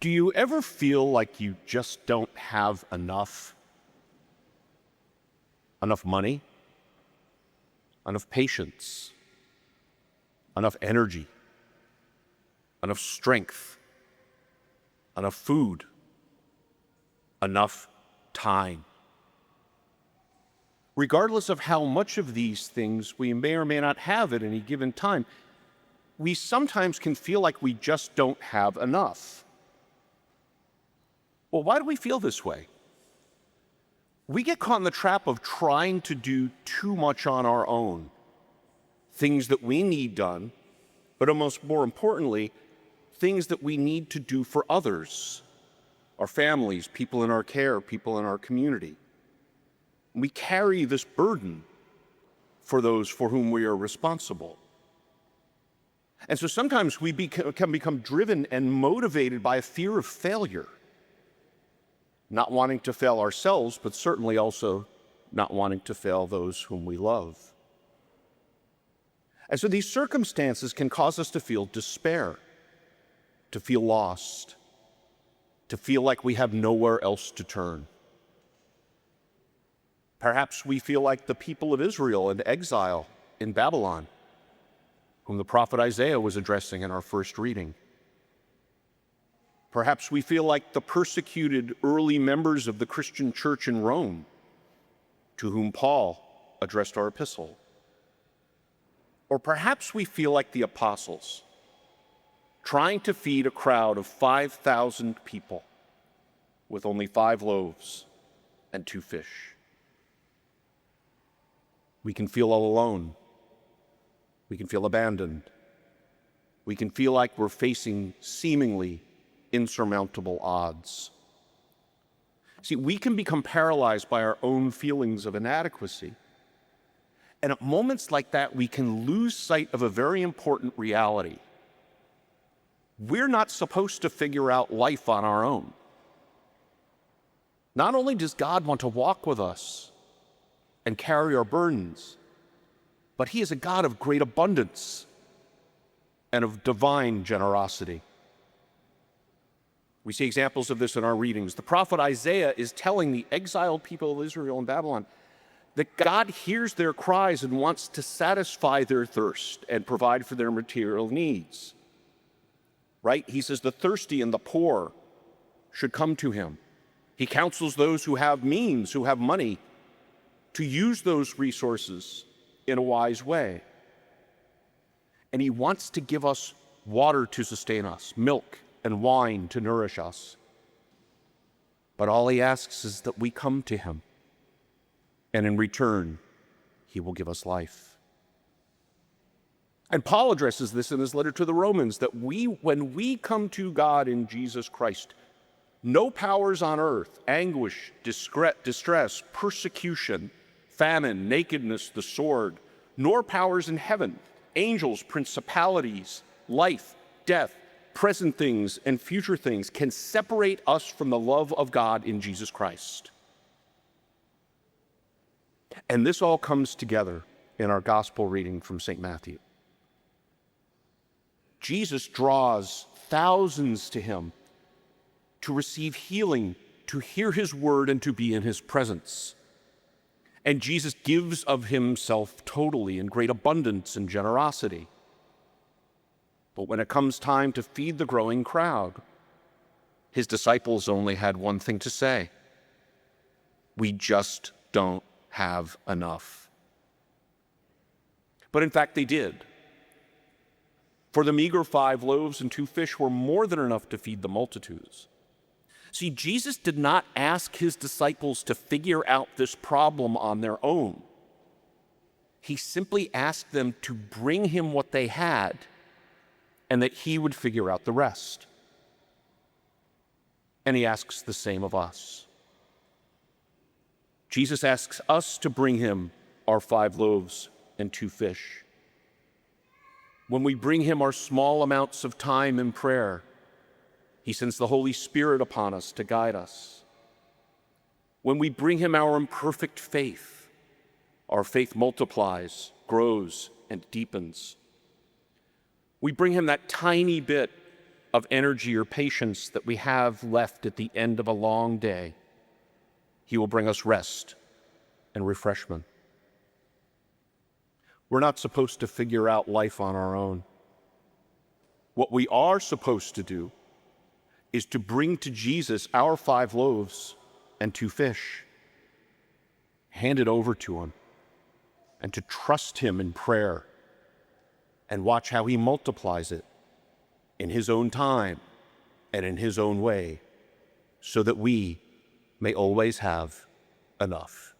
Do you ever feel like you just don't have enough? Enough money? Enough patience? Enough energy? Enough strength? Enough food? Enough time? Regardless of how much of these things we may or may not have at any given time, we sometimes can feel like we just don't have enough. Well, why do we feel this way? We get caught in the trap of trying to do too much on our own. Things that we need done, but almost more importantly, things that we need to do for others, our families, people in our care, people in our community. We carry this burden for those for whom we are responsible. And so sometimes we can become driven and motivated by a fear of failure, not wanting to fail ourselves, but certainly also not wanting to fail those whom we love. And so these circumstances can cause us to feel despair, to feel lost, to feel like we have nowhere else to turn. Perhaps we feel like the people of Israel in exile in Babylon, whom the prophet Isaiah was addressing in our first reading. Perhaps we feel like the persecuted early members of the Christian church in Rome, to whom Paul addressed our epistle. Or perhaps we feel like the apostles, trying to feed a crowd of 5,000 people with only 5 loaves and 2 fish. We can feel all alone. We can feel abandoned. We can feel like we're facing seemingly insurmountable odds. See, we can become paralyzed by our own feelings of inadequacy. And at moments like that, we can lose sight of a very important reality. We're not supposed to figure out life on our own. Not only does God want to walk with us and carry our burdens, but He is a God of great abundance and of divine generosity. We see examples of this in our readings. The prophet Isaiah is telling the exiled people of Israel in Babylon that God hears their cries and wants to satisfy their thirst and provide for their material needs. Right? He says the thirsty and the poor should come to Him. He counsels those who have means, who have money, to use those resources in a wise way. And He wants to give us water to sustain us, milk and wine to nourish us. But all He asks is that we come to Him, and in return, He will give us life. And Paul addresses this in his letter to the Romans, that when we come to God in Jesus Christ, no powers on earth, anguish, distress, persecution, famine, nakedness, the sword, nor powers in heaven, angels, principalities, life, death, present things, and future things can separate us from the love of God in Jesus Christ. And this all comes together in our gospel reading from St. Matthew. Jesus draws thousands to Him to receive healing, to hear His word, and to be in His presence. And Jesus gives of Himself totally in great abundance and generosity. But when it comes time to feed the growing crowd, His disciples only had one thing to say: we just don't have enough. But in fact, they did. For the meager 5 loaves and 2 fish were more than enough to feed the multitudes. See, Jesus did not ask His disciples to figure out this problem on their own. He simply asked them to bring Him what they had, and that He would figure out the rest. And He asks the same of us. Jesus asks us to bring Him our 5 loaves and 2 fish. When we bring Him our small amounts of time in prayer, He sends the Holy Spirit upon us to guide us. When we bring Him our imperfect faith, our faith multiplies, grows, and deepens. We bring Him that tiny bit of energy or patience that we have left at the end of a long day, he will bring us rest and refreshment. We're not supposed to figure out life on our own. What we are supposed to do is to bring to Jesus our 5 loaves and 2 fish, hand it over to him, and to trust him in prayer and watch how he multiplies it in his own time and in his own way, so that we may always have enough.